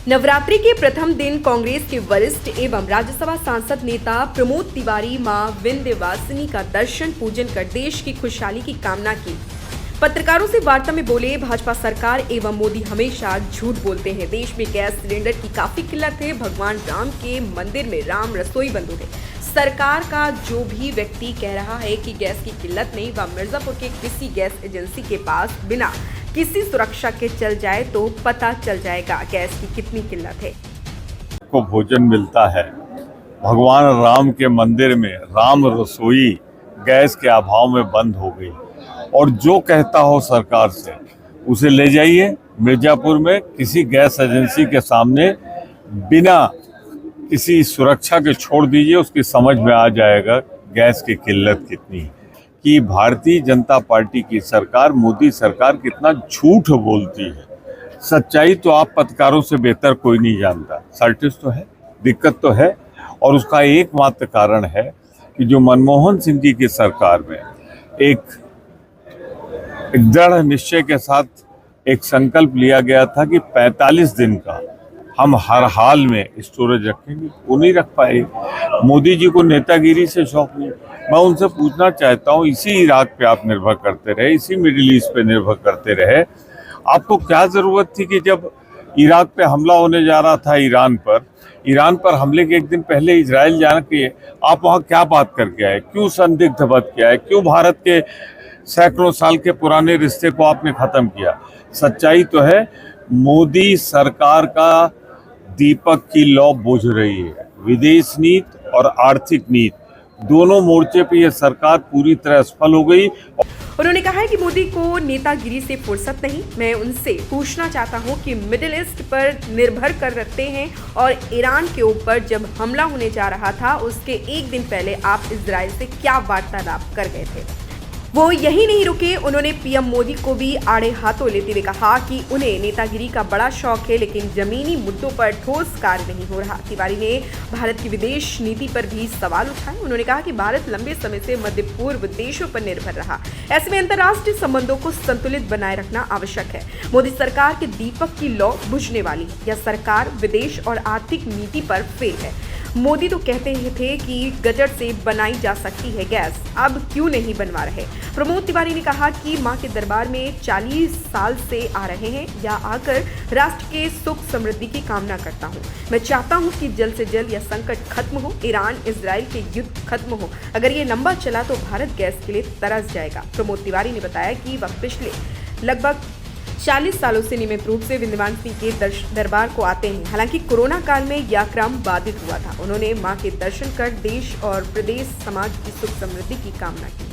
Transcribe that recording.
नवरात्रि के प्रथम दिन कांग्रेस के वरिष्ठ एवं राज्यसभा सांसद नेता प्रमोद तिवारी मां विंध्यवासिनी का दर्शन पूजन कर देश की खुशहाली की कामना की। पत्रकारों से वार्ता में बोले, भाजपा सरकार एवं मोदी हमेशा झूठ बोलते हैं। देश में गैस सिलेंडर की काफी किल्लत है। भगवान राम के मंदिर में राम रसोई बंधु है। सरकार का जो भी व्यक्ति कह रहा है कि गैस की किल्लत नहीं, वह मिर्जापुर के किसी गैस एजेंसी के पास बिना किसी सुरक्षा के चल जाए तो पता चल जाएगा गैस की कितनी किल्लत है। को भोजन मिलता है। भगवान राम के मंदिर में राम रसोई गैस के अभाव में बंद हो गई, और जो कहता हो सरकार से उसे ले जाइए मिर्जापुर में किसी गैस एजेंसी के सामने बिना किसी सुरक्षा के छोड़ दीजिए, उसकी समझ में आ जाएगा गैस की किल्लत कितनी है। कि भारतीय जनता पार्टी की सरकार, मोदी सरकार कितना झूठ बोलती है। सच्चाई तो आप पत्रकारों से बेहतर कोई नहीं जानता। सर्टिस तो है, दिक्कत तो है, और उसका एकमात्र कारण है कि जो मनमोहन सिंह जी की सरकार में एक दृढ़ निश्चय के साथ एक संकल्प लिया गया था कि 45 दिन का हम हर हाल में स्टोरेज रखेंगे, वो नहीं रख पाए। मोदी जी को नेतागिरी से शौक नहीं। मैं उनसे पूछना चाहता हूँ, इसी इराक पे आप निर्भर करते रहे, इसी मिडिल ईस्ट पे निर्भर करते रहे, आपको क्या जरूरत थी कि जब इराक पे हमला होने जा रहा था ईरान पर हमले के एक दिन पहले इजराइल जाने के आप वहाँ क्या बात करके आए? क्यों संदिग्ध बद किया है? क्यों भारत के सैकड़ों साल के पुराने रिश्ते को आपने खत्म किया? सच्चाई तो है, मोदी सरकार का दीपक की लौ बुझ रही है। विदेश नीति और आर्थिक नीति दोनों मोर्चे पे ये सरकार पूरी तरह असफल हो गई। उन्होंने कहा है कि मोदी को नेतागिरी से फुर्सत नहीं। मैं उनसे पूछना चाहता हूं कि मिडिल ईस्ट पर निर्भर कर रखते हैं, और ईरान के ऊपर जब हमला होने जा रहा था उसके एक दिन पहले आप इजराइल से क्या वार्तालाप कर गए थे? वो यही नहीं रुके, उन्होंने पीएम मोदी को भी आड़े हाथों लेते हुए कहा कि उन्हें नेतागिरी का बड़ा शौक है, लेकिन जमीनी मुद्दों पर ठोस कार्य नहीं हो रहा। तिवारी ने भारत की विदेश नीति पर भी सवाल उठाए। उन्होंने कहा कि भारत लंबे समय से मध्य पूर्व देशों पर निर्भर रहा। ऐसे में अंतर्राष्ट्रीय संबंधों को संतुलित बनाए रखना आवश्यक है। मोदी सरकार के दीपक की लौ बुझने वाली है। यह सरकार विदेश और आर्थिक नीति पर फेल है। मोदी तो कहते थे कि गटर से बनाई जा सकती है गैस, अब क्यों नहीं बनवा रहे? प्रमोद तिवारी ने कहा कि मां के दरबार में 40 साल से आ रहे हैं, या आकर राष्ट्र के सुख समृद्धि की कामना करता हूं। मैं चाहता हूं कि जल्द से जल्द यह संकट खत्म हो, ईरान इजराइल के युद्ध खत्म हो। अगर ये लंबा चला तो भारत गैस के लिए तरस जाएगा। प्रमोद तिवारी ने बताया कि वह पिछले लगभग 40 सालों से नियमित रूप से विंध्यवासिनी के दरबार को आते हैं। हालांकि कोरोना काल में यह क्रम बाधित हुआ था। उन्होंने मां के दर्शन कर देश और प्रदेश समाज की सुख समृद्धि की कामना की।